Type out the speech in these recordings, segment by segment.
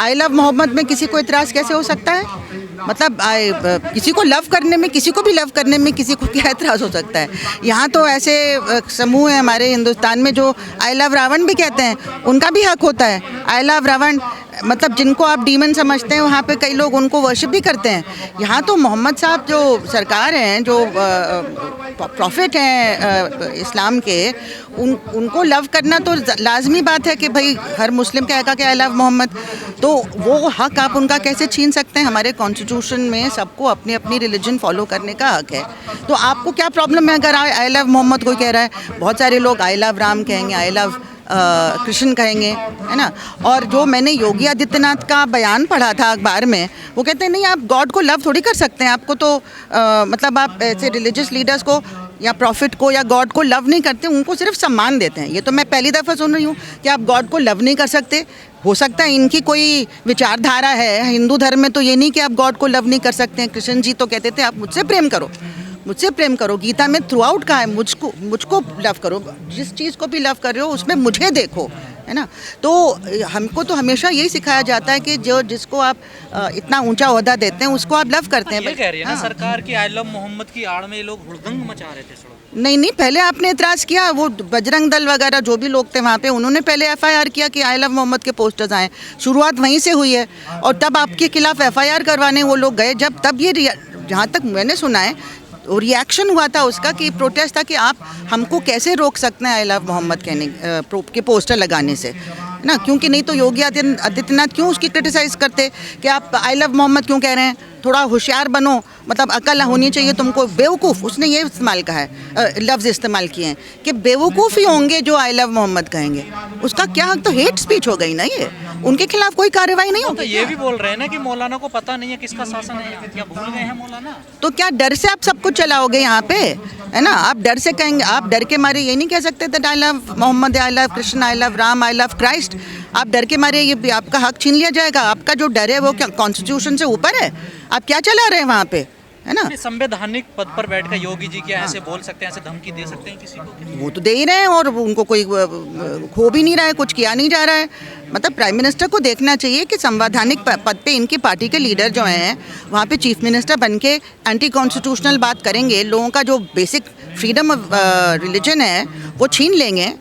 आई love Mohammad में किसी को इतराज़ कैसे हो सकता है? मतलब किसी को लव करने में, किसी को भी लव करने में किसी को क्या एतराज़ हो सकता है? यहाँ तो ऐसे समूह हैं हमारे हिंदुस्तान में जो आई लव रावण भी कहते हैं, उनका भी हक होता है। आई लव रावण मतलब जिनको आप डीमन समझते हैं, वहाँ पे कई लोग उनको वर्शिप भी करते हैं। यहाँ तो मोहम्मद साहब जो सरकार हैं, जो प्रॉफिट हैं इस्लाम के, उनको लव करना तो लाजमी बात है कि भाई हर मुस्लिम कहेगा कि आई लव मोहम्मद। तो वो हक आप उनका कैसे छीन सकते हैं? हमारे कॉन्स्टिट्यूशन में सबको अपनी अपनी रिलीजन फॉलो करने का हक है। तो आपको क्या प्रॉब्लम है अगर आई लव मोहम्मद कोई कह रहा है? बहुत सारे लोग आई लव राम कहेंगे, आई लव कृष्ण कहेंगे, है ना। और जो मैंने योगी आदित्यनाथ का बयान पढ़ा था अखबार में, वो कहते हैं नहीं, आप गॉड को लव थोड़ी कर सकते हैं। आपको तो मतलब आप ऐसे रिलीजियस लीडर्स को या प्रॉफिट को या गॉड को लव नहीं करते, उनको सिर्फ सम्मान देते हैं। ये तो मैं पहली दफ़ा सुन रही हूँ कि आप गॉड को लव नहीं कर सकते। हो सकता है इनकी कोई विचारधारा है हिंदू धर्म में, तो ये नहीं कि आप गॉड को लव नहीं कर सकते हैं। कृष्ण जी तो कहते थे आप मुझसे प्रेम करो, मुझसे प्रेम करो। गीता में थ्रू आउट कहा है मुझको लव करो, जिस चीज़ को भी लव कर रहे हो उसमें मुझे देखो, है ना। तो हमको तो हमेशा यही सिखाया जाता है कि जिसको आप इतना ऊंचा ओहदा देते हैं उसको आप लव करते हैं। ये कह रही है ना सरकार की आई लव मोहम्मद की आड़ में ये लोग हुड़दंग मचा रहे थे सड़क। नहीं, पहले आपने एतराज़ किया, वो बजरंग दल वगैरह जो भी लोग थे वहाँ पे, उन्होंने पहले एफआईआर किया कि आई लव मोहम्मद के पोस्टर्स आए। शुरुआत वहीं से हुई है और तब आपके खिलाफ एफआईआर करवाने वो लोग गए। तब ये जहाँ तक मैंने सुना है रिएक्शन हुआ था उसका, कि प्रोटेस्ट था कि आप हमको कैसे रोक सकते हैं आई लव मोहम्मद कहने के पोस्टर लगाने से, ना। क्योंकि नहीं तो योगी आदित्यनाथ क्यों उसकी क्रिटिसाइज़ करते कि आप आई लव मोहम्मद क्यों कह रहे हैं? थोड़ा होशियार बनो, मतलब अकल होनी चाहिए तुमको। बेवकूफ़, उसने ये इस्तेमाल कहा है, लफ्ज़ इस्तेमाल किए हैं कि बेवकूफ़ ही होंगे जो आई लव मोहम्मद कहेंगे। उसका क्या हक? तो हेट स्पीच हो गई ना ये, उनके खिलाफ कोई कार्रवाई नहीं होगी। तो ये भी बोल रहे हैं ना कि मौलाना को पता नहीं है किसका शासन है, क्या भूल गए हैं मौलाना? तो क्या डर से आप सब कुछ चलाओगे यहाँ पे, है ना? आप डर से कहेंगे, आप डर के मारे ये नहीं कह सकते थे I love Mohammed, I love Krishna, I love Ram, I love Christ. आप डर के मारे ये आपका हक छीन लिया जाएगा। आपका जो डर है वो क्या कॉन्स्टिट्यूशन से ऊपर है? आप क्या चला रहे हैं वहाँ पे, है ना? संवैधानिक पद पर बैठकर योगी जी क्या ऐसे बोल सकते हैं, ऐसे धमकी दे सकते हैं किसी को? वो तो दे ही रहे हैं और उनको कोई खो भी नहीं रहा है, कुछ किया नहीं जा रहा है। मतलब प्राइम मिनिस्टर को देखना चाहिए कि संवैधानिक पद पे इनकी पार्टी के लीडर जो हैं वहाँ पे चीफ मिनिस्टर बन के एंटी कॉन्स्टिट्यूशनल बात करेंगे, लोगों का जो बेसिक फ्रीडम ऑफ रिलीजन है वो छीन लेंगे,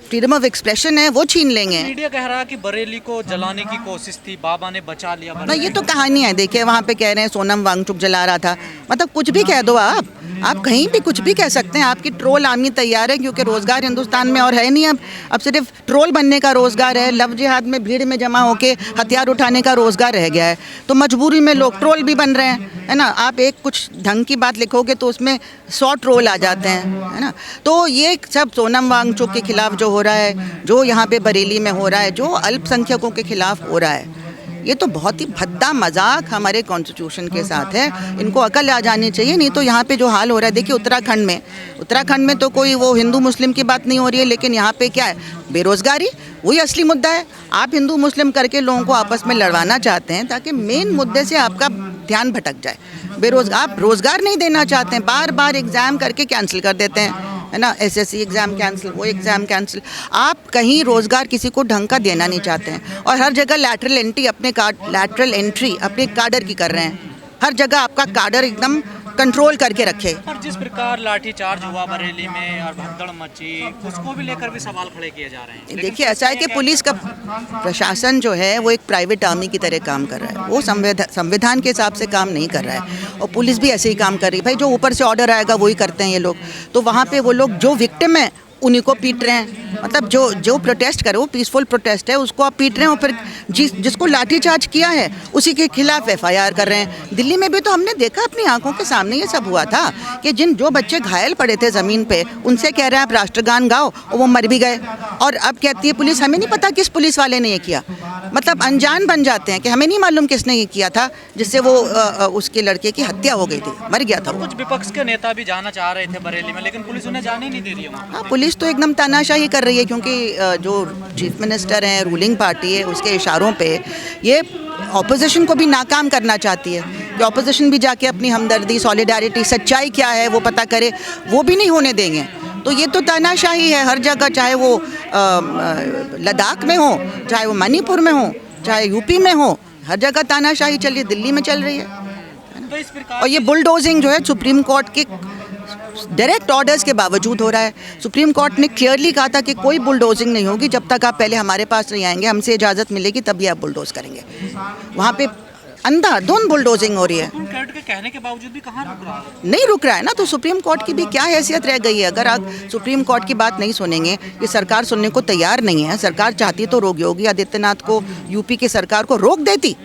फ्रीडम ऑफ एक्सप्रेशन है वो छीन लेंगे। मीडिया कह रहा है कि बरेली को जलाने की कोशिश थी, बाबा ने बचा लिया। ना, ये तो कहानी है। देखिए वहाँ पे कह रहे हैं सोनम वांगचुक जला रहा था, मतलब कुछ भी कह दो आप कहीं भी कुछ भी कह सकते हैं। आपकी ट्रोल आर्मी तैयार है, क्योंकि रोज़गार हिंदुस्तान में और है नहीं। अब सिर्फ ट्रोल बनने का रोज़गार है। लव जिहाद में भीड़ में जमा होके हथियार उठाने का रोज़गार रह गया है, तो मजबूरी में लोग ट्रोल भी बन रहे हैं, है ना। आप एक कुछ ढंग की बात लिखोगे तो उसमें 100 ट्रोल आ जाते हैं, है ना। तो ये सब सोनम वांगचुक के खिलाफ जो हो रहा है, जो यहाँ पे बरेली में हो रहा है, जो अल्पसंख्यकों के खिलाफ हो रहा है, ये तो बहुत ही भद्दा मजाक हमारे कॉन्स्टिट्यूशन के साथ है। इनको अकल आ जानी चाहिए। नहीं तो यहाँ पे जो हाल हो रहा है, देखिए उत्तराखंड में तो कोई वो हिंदू मुस्लिम की बात नहीं हो रही है, लेकिन यहाँ पे क्या है? बेरोज़गारी, वही असली मुद्दा है। आप हिंदू मुस्लिम करके लोगों को आपस में लड़वाना चाहते हैं ताकि मेन मुद्दे से आपका ध्यान भटक जाए। आप रोज़गार नहीं देना चाहते हैं, बार बार एग्ज़ाम करके कैंसिल कर देते हैं, है ना। एसएससी एग्ज़ाम कैंसिल, वो एग्ज़ाम कैंसिल। आप कहीं रोज़गार किसी को ढंग का देना नहीं चाहते हैं और हर जगह लैटरल एंट्री अपने काडर की कर रहे हैं। हर जगह आपका काडर एकदम कंट्रोल करके रखे। और जिस प्रकार लाठीचार्ज हुआ बरेली में और भगदड़ मची, उसको भी लेकर भी सवाल खड़े किए जा रहे हैं। देखिए ऐसा है कि पुलिस का प्रशासन जो है वो एक प्राइवेट आर्मी की तरह काम कर रहा है। वो संविधान के हिसाब से काम नहीं कर रहा है और पुलिस भी ऐसे ही काम कर रही है। भाई जो ऊपर से ऑर्डर आएगा वही करते हैं ये लोग। तो वहाँ पे वो लोग जो विक्टिम है उन्हीं को पीट रहे हैं। मतलब जो प्रोटेस्ट करे, वो पीसफुल प्रोटेस्ट है, उसको आप पीट रहे हैं और फिर जिसको लाठीचार्ज किया है उसी के खिलाफ एफआईआर कर रहे हैं। दिल्ली में भी तो हमने देखा अपनी आंखों के सामने ये सब हुआ था कि जो बच्चे घायल पड़े थे ज़मीन पे, उनसे कह रहे हैं आप राष्ट्रगान गाओ, और वो मर भी गए। और अब कहती है पुलिस हमें नहीं पता किस पुलिस वाले ने ये किया। मतलब अनजान बन जाते हैं कि हमें नहीं मालूम किसने ये किया था, जिससे वो उसके लड़के की हत्या हो गई थी, मर गया था। कुछ विपक्ष के नेता भी जाना चाह रहे थे बरेली में, लेकिन पुलिस उन्हें जाने नहीं दे रही है। हाँ, पुलिस तो एकदम तानाशाही कर रही है, क्योंकि जो चीफ मिनिस्टर हैं, रूलिंग पार्टी है, उसके इशारों पे ये ऑपोजिशन को भी नाकाम करना चाहती है कि ऑपोजिशन भी जाके अपनी हमदर्दी, सॉलिडारिटी, सच्चाई क्या है वो पता करे, वो भी नहीं होने देंगे। तो ये तो तानाशाही है हर जगह, चाहे वो लद्दाख में हो, चाहे वो मणिपुर में हो, चाहे यूपी में हो, हर जगह तानाशाही चल रही है, दिल्ली में चल रही है। तो इस प्रकार और ये बुलडोजिंग जो है सुप्रीम कोर्ट के डायरेक्ट ऑर्डर्स के बावजूद हो रहा है। सुप्रीम कोर्ट ने क्लियरली कहा था कि कोई बुलडोजिंग नहीं होगी जब तक आप पहले हमारे पास नहीं आएंगे, हमसे इजाज़त मिलेगी तभी आप बुलडोज करेंगे। वहाँ पे अंधाधुंध बुलडोजिंग हो रही है। सुप्रीम कोर्ट के कहने के बावजूद भी कहाँ रुक रहा है? नहीं रुक रहा है ना, तो सुप्रीम कोर्ट की भी क्या हैसियत रह गई है? अगर आप सुप्रीम कोर्ट की बात नहीं सुनेंगे, ये सरकार सुनने को तैयार नहीं है। सरकार चाहती तो योगी आदित्यनाथ को, यूपी की सरकार को रोक देती,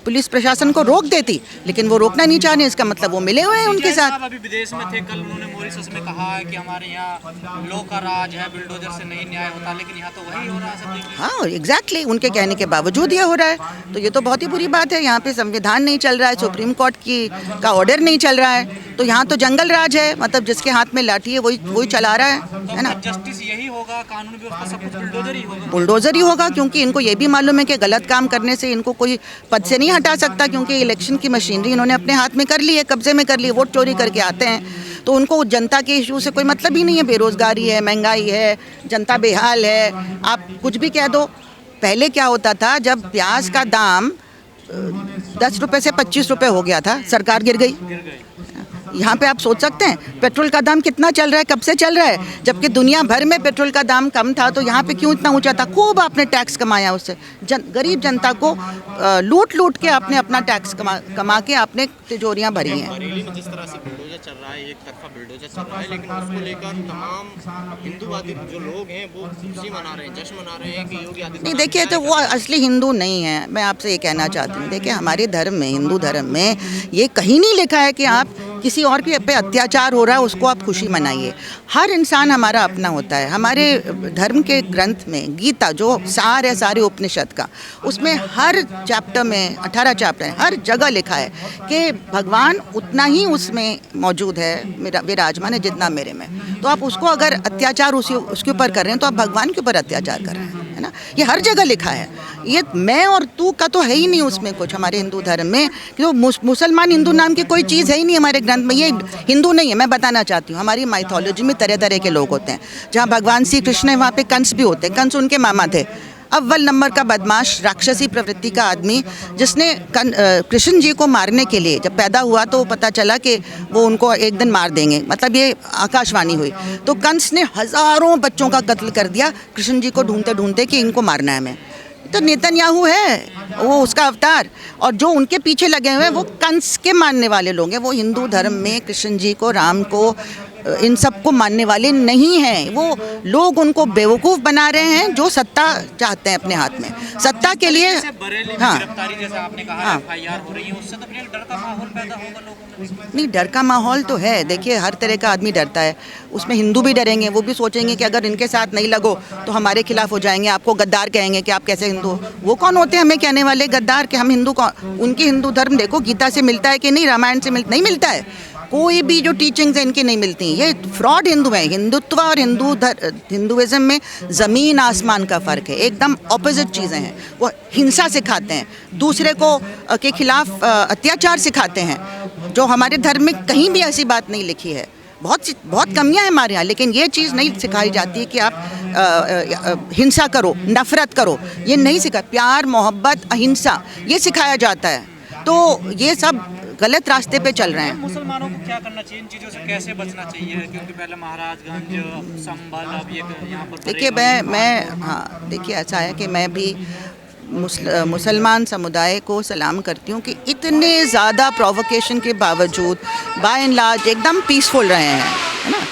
पुलिस प्रशासन को रोक देती, लेकिन वो रोकना नहीं चाह रहे। इसका मतलब वो मिले हुए हैं उनके साथ। साहब अभी विदेश में थे, कल उन्होंने मॉरिशस में कहा है कि हमारे यहाँ लॉ का राज है, बुलडोजर से नहीं न्याय होता, लेकिन यहाँ तो वही हो रहा है सब देखिए। हाँ एग्जैक्टली, उनके कहने के बावजूद ये हो रहा है, तो ये तो बहुत ही बुरी बात है। यहाँ पे संविधान नहीं चल रहा है, सुप्रीम कोर्ट का ऑर्डर नहीं चल रहा है, तो यहाँ तो जंगल राज है। मतलब जिसके हाथ में लाठी है वही चला रहा है ना। जस्टिस यही होगा, कानून व्यवस्था सब कुछ बुलडोजर ही होगा। बुलडोजर ही होगा, क्योंकि इनको ये भी मालूम है कि गलत काम करने से इनको कोई पद से नहीं हटा सकता, क्योंकि इलेक्शन की मशीनरी इन्होंने अपने हाथ में कर ली है, कब्जे में कर ली है। वोट चोरी करके आते हैं, तो उनको जनता के इशू से कोई मतलब ही नहीं है। बेरोजगारी है, महंगाई है, जनता बेहाल है, आप कुछ भी कह दो। पहले क्या होता था, जब प्याज का दाम 10 रुपए से 25 रुपए हो गया था, सरकार गिर गई। यहाँ पे आप सोच सकते हैं पेट्रोल का दाम कितना चल रहा है, कब से चल रहा है, जबकि दुनिया भर में पेट्रोल का दाम कम था, तो यहाँ पे क्यों इतना ऊंचा था? खूब आपने टैक्स कमाया उससे, गरीब जनता को लूट लूट के आपने अपना टैक्स कमा के आपने तिजोरियाँ भरी हैं। बरेली में जिस तरह से बुलडोजर चल रहा है, एक तरफा बुलडोजर चल रहा है, लेकिन उसको लेकर तमाम हिंदूवादी जो लोग हैं वो खुशी मना रहे हैं, जश्न मना रहे हैं कि योगी आदित्यनाथ। नहीं देखिए, तो वो असली हिंदू नहीं है। मैं आपसे ये कहना चाहती हूँ, देखिए हमारे धर्म में, हिंदू धर्म में ये कहीं नहीं लिखा है कि आप किसी और के पे अत्याचार हो रहा है उसको आप खुशी मनाइए। हर इंसान हमारा अपना होता है। हमारे धर्म के ग्रंथ में गीता जो सार है सारे उपनिषद का, उसमें हर चैप्टर में 18 चैप्टर है, हर जगह लिखा है कि भगवान उतना ही उसमें मौजूद है, मेरा विराजमान है जितना मेरे में। तो आप उसको अगर अत्याचार उसके ऊपर कर रहे हैं तो आप भगवान के ऊपर अत्याचार कर रहे हैं, है ना। ये हर जगह लिखा है। ये मैं और तू का तो है ही नहीं उसमें कुछ हमारे हिंदू धर्म में, क्योंकि मुसलमान हिंदू नाम की कोई चीज़ है ही नहीं हमारे ग्रंथ में। ये हिंदू नहीं है, मैं बताना चाहती हूँ। हमारी माइथोलॉजी में तरह तरह के लोग होते हैं। जहाँ भगवान श्री कृष्ण है वहाँ पे कंस भी होते हैं। कंस उनके मामा थे, अव्वल नंबर का बदमाश, राक्षसी प्रवृत्ति का आदमी, जिसने कृष्ण जी को मारने के लिए जब पैदा हुआ तो पता चला कि वो उनको एक दिन मार देंगे, मतलब ये आकाशवाणी हुई, तो कंस ने हज़ारों बच्चों का कत्ल कर दिया कृष्ण जी को ढूंढते ढूंढते कि इनको मारना है हमें। तो नेतन्याहू है वो उसका अवतार, और जो उनके पीछे लगे हुए हैं वो कंस के मानने वाले लोग हैं। वो हिंदू धर्म में कृष्ण जी को, राम को, इन सब को मानने वाले नहीं हैं। वो लोग उनको बेवकूफ़ बना रहे हैं जो सत्ता चाहते हैं अपने हाथ में, सत्ता के लिए। बरेली में हाँ गिरफ्तारी जैसा आपने कहा, हाँ। FIR हो रही है, उससे तो फिर एक डर का माहौल पैदा होगा लोगों में। नहीं, डर का माहौल तो है। देखिए हर तरह का आदमी डरता है, उसमें हिंदू भी डरेंगे। वो भी सोचेंगे कि अगर इनके साथ नहीं लगो तो हमारे खिलाफ हो जाएंगे, आपको गद्दार कहेंगे कि आप कैसे हिंदू। वो कौन होते हैं हमें कहने वाले गद्दार कि हम हिंदू कौन? उनकी हिंदू धर्म देखो गीता से मिलता है कि नहीं, रामायण से नहीं मिलता है। कोई भी जो टीचिंग्स हैं इनकी नहीं मिलती। ये फ्रॉड हिंदू है। हिंदुत्व और हिंदुइज्म में ज़मीन आसमान का फ़र्क है, एकदम ऑपोजिट चीज़ें हैं। वो हिंसा सिखाते हैं, दूसरे को के खिलाफ अत्याचार सिखाते हैं, जो हमारे धर्म में कहीं भी ऐसी बात नहीं लिखी है। बहुत कमियां हैं हमारे यहाँ, लेकिन ये चीज़ नहीं सिखाई जाती है कि आप हिंसा करो, नफ़रत करो। ये नहीं सिखा। प्यार, मोहब्बत, अहिंसा ये सिखाया जाता है। तो ये सब गलत रास्ते पे चल रहे हैं। मुसलमानों को क्या करना चाहिए, इन चीज़ों से कैसे बचना चाहिए? क्योंकि पहले महाराजगंज, संभल, अब ये यहाँ पर देखिए मैं हाँ देखिए ऐसा है कि मैं भी मुसलमान समुदाय को सलाम करती हूँ कि इतने ज़्यादा प्रोवोकेशन के बावजूद बाय एंड लार्ज एकदम पीसफुल रहे हैं, है ना।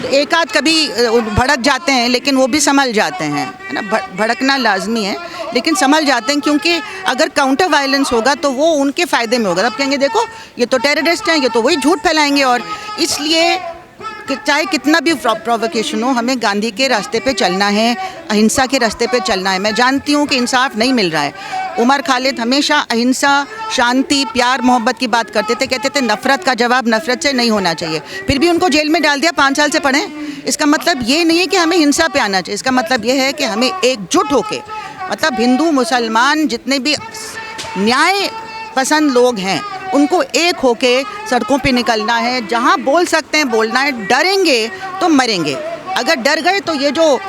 एक आध कभी भड़क जाते हैं, लेकिन वो भी संभल जाते हैं, है ना। भड़कना लाजमी है, लेकिन संभल जाते हैं, क्योंकि अगर काउंटर वायलेंस होगा तो वो उनके फ़ायदे में होगा। अब कहेंगे देखो ये तो टेररिस्ट हैं, ये तो वही झूठ फैलाएंगे। और इसलिए चाहे कितना भी प्रोवोकेशन हो, हमें गांधी के रास्ते पे चलना है, अहिंसा के रास्ते पे चलना है। मैं जानती हूँ कि इंसाफ नहीं मिल रहा है। उमर खालिद हमेशा अहिंसा, शांति, प्यार, मोहब्बत की बात करते थे। कहते थे नफ़रत का जवाब नफ़रत से नहीं होना चाहिए। फिर भी उनको जेल में डाल दिया, 5 साल से पढ़े। इसका मतलब ये नहीं है कि हमें हिंसा पे आना चाहिए। इसका मतलब ये है कि हमें एकजुट होके, मतलब हिंदू मुसलमान जितने भी न्याय पसंद लोग हैं उनको एक होके सड़कों पे निकलना है। जहाँ बोल सकते हैं बोलना है। डरेंगे तो मरेंगे। अगर डर गए तो ये जो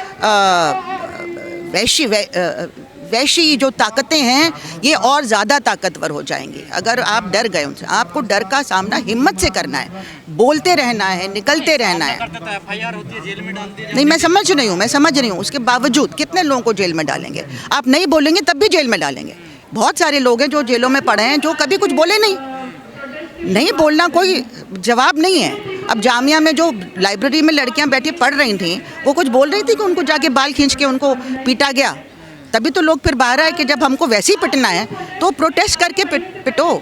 वैशी जो ताकतें हैं ये और ज़्यादा ताकतवर हो जाएंगी अगर आप डर गए उनसे। आपको डर का सामना हिम्मत से करना है, बोलते रहना है, निकलते रहना है। करते तो एफआईआर होती है, जेल में डाल दिया नहीं, मैं समझ रही हूँ उसके बावजूद कितने लोगों को जेल में डालेंगे? आप नहीं बोलेंगे तब भी जेल में डालेंगे। बहुत सारे लोग हैं जो जेलों में पड़े हैं जो कभी कुछ बोले नहीं बोलना कोई जवाब नहीं है। अब जामिया में जो लाइब्रेरी में लड़कियां बैठी पढ़ रही थीं वो कुछ बोल रही थी कि उनको जाके बाल खींच के उनको पीटा गया। तभी तो लोग फिर बाहर आए कि जब हमको वैसे ही पिटना है तो प्रोटेस्ट करके पिटो,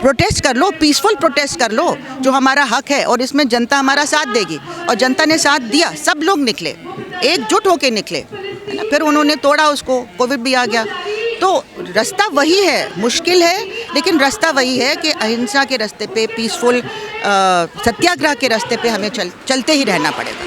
प्रोटेस्ट कर लो, पीसफुल प्रोटेस्ट कर लो, जो हमारा हक है और इसमें जनता हमारा साथ देगी। और जनता ने साथ दिया, सब लोग निकले, एकजुट होके निकले, है ना। फिर उन्होंने तोड़ा उसको, कोविड भी आ गया। तो रास्ता वही है, मुश्किल है लेकिन रास्ता वही है कि अहिंसा के रास्ते पे, पीसफुल सत्याग्रह के रास्ते पे हमें चलते ही रहना पड़ेगा।